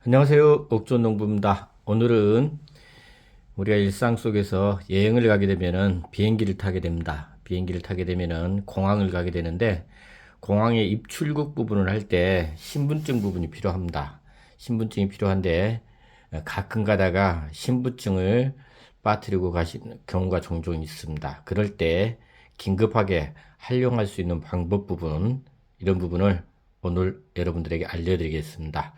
안녕하세요. 옥존농부입니다. 오늘은 우리가 일상 속에서 여행을 가게 되면은 비행기를 타게 됩니다. 비행기를 타게 되면은 공항을 가게 되는데 공항의 입출국 부분을 할 때 신분증 부분이 필요합니다. 신분증이 필요한데 가끔 가다가 신분증을 빠뜨리고 가시는 경우가 종종 있습니다. 그럴 때 긴급하게 활용할 수 있는 방법 부분, 이런 부분을 오늘 여러분들에게 알려드리겠습니다.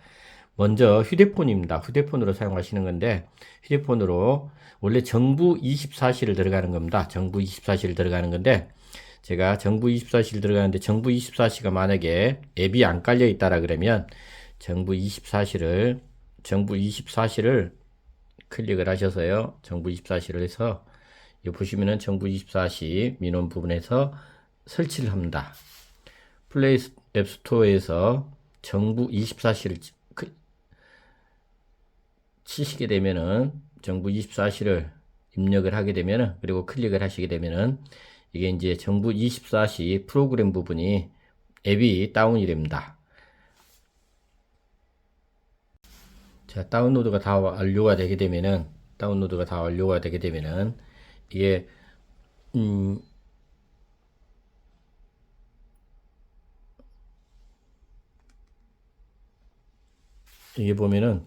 먼저 휴대폰입니다. 휴대폰으로 사용하시는 건데 휴대폰으로 원래 정부 24시를 들어가는 겁니다. 정부 24시를 들어가는 건데 제가 정부 24시를 들어가는데 정부 24시가 만약에 앱이 안 깔려 있다라 그러면 정부 24시를 클릭을 하셔서요. 정부 24시를 해서 여기 보시면은 정부 24시 민원 부분에서 설치를 합니다. 플레이 앱 스토어에서 정부 24시를 치시게 되면은 정부 24시를 입력을 하게 되면은 그리고 클릭을 하시게 되면은 이게 이제 정부 24시 프로그램 부분이 앱이 다운이 됩니다. 자, 다운로드가 다 완료가 되게 되면은 이게 이게 보면은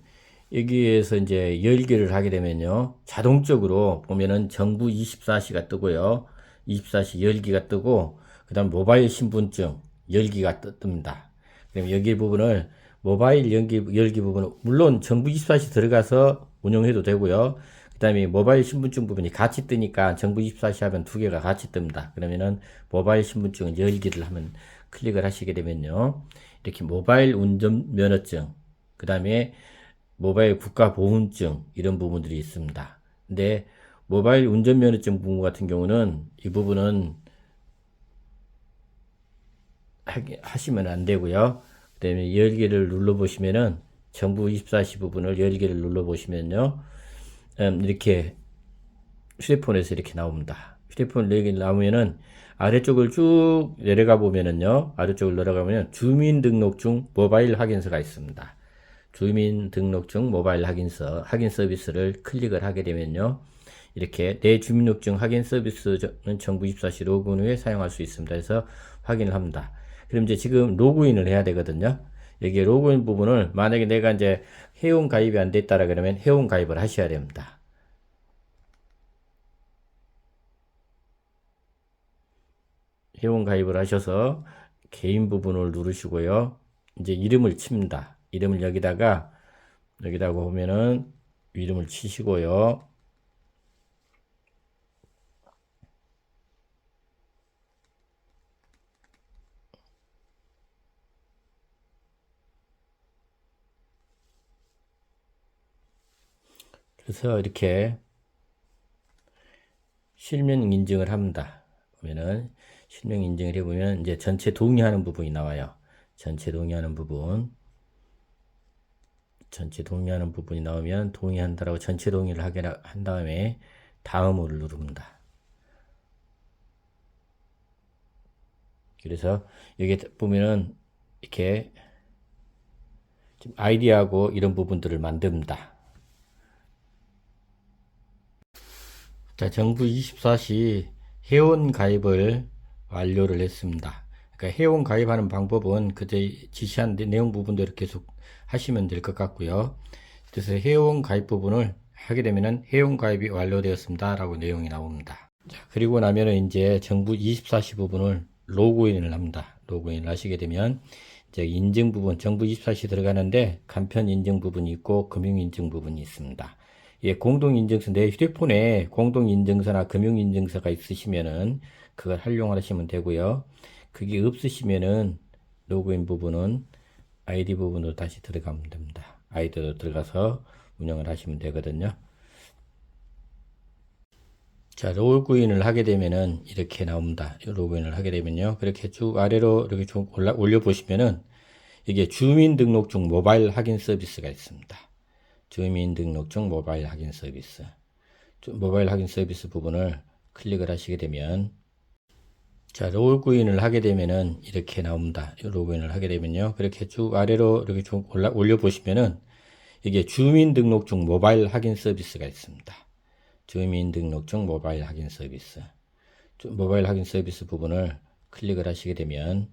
여기에서 이제 열기를 하게 되면요. 자동적으로 보면은 정부 24시가 뜨고요. 24시 열기가 뜨고, 그 다음 모바일 신분증 열기가 뜹니다. 그럼 여기 부분을 모바일 열기 부분은 물론 정부 24시 들어가서 운영해도 되고요. 그 다음에 모바일 신분증 부분이 같이 뜨니까 정부 24시 하면 두 개가 같이 뜹니다. 그러면은 모바일 신분증 열기를 하면 클릭을 하시게 되면요. 이렇게 모바일 운전면허증, 그 다음에 모바일 국가보훈증 이런 부분들이 있습니다. 근데 모바일 운전면허증 부분 같은 경우는 이 부분은 하시면 안 되고요. 그 다음에 열기를 눌러보시면은 정부 24시 부분을 열기를 눌러보시면요. 이렇게 휴대폰에서 이렇게 나옵니다. 휴대폰 열기 나오면은 아래쪽을 쭉 내려가 보면은요. 아래쪽을 내려가면 주민등록증 모바일 확인서가 있습니다. 주민등록증 모바일 확인 서비스를 클릭을 하게 되면요. 이렇게 내 주민등록증 확인 서비스는 정부 24시 로그인 후에 사용할 수 있습니다. 그래서 확인을 합니다. 그럼 이제 지금 로그인을 해야 되거든요. 여기 로그인 부분을 만약에 내가 이제 회원 가입이 안 됐다라 그러면 회원 가입을 하셔야 됩니다. 회원 가입을 하셔서 개인 부분을 누르시고요. 이제 이름을 칩니다. 이름을 여기다가 보면은 이름을 치시고요. 그래서 이렇게 실명 인증을 합니다. 보면은 실명 인증을 해보면 이제 전체 동의하는 부분이 나와요. 전체 동의하는 부분이 나오면 동의한다라고 전체 동의를 하게 한 다음에 다음을 누릅니다. 그래서 여기 보면은 이렇게 아이디하고 이런 부분들을 만듭니다. 자, 정부 24시 회원 가입을 완료를 했습니다. 그러니까 회원 가입하는 방법은 그제 지시한 내용 부분대로 계속 하시면 될 것 같고요. 그래서 회원 가입 부분을 하게 되면은 회원 가입이 완료되었습니다 라고 내용이 나옵니다. 자, 그리고 나면은 이제 정부 24시 부분을 로그인을 합니다. 로그인을 하시게 되면 이제 인증 부분, 정부 24시 들어가는데 간편 인증 부분이 있고 금융 인증 부분이 있습니다. 예, 공동인증서, 내 휴대폰에 공동인증서나 금융인증서가 있으시면은 그걸 활용하시면 되고요. 그게 없으시면은 로그인 부분은 아이디 부분으로 다시 들어가면 됩니다. 아이디로 들어가서 운영을 하시면 되거든요. 자, 로그인을 하게 되면은 이렇게 나옵니다. 로그인을 하게 되면요. 그렇게 쭉 아래로 이렇게 쭉 올려보시면은 이게 주민등록증 모바일 확인 서비스가 있습니다. 주민등록증 모바일 확인 서비스. 모바일 확인 서비스 부분을 클릭을 하시게 되면 자, 로그인을 하게 되면은 이렇게 나옵니다. 로그인을 하게 되면요. 그렇게 쭉 아래로 이렇게 쭉 올려보시면은 이게 주민등록증 모바일 확인 서비스가 있습니다. 주민등록증 모바일 확인 서비스. 모바일 확인 서비스 부분을 클릭을 하시게 되면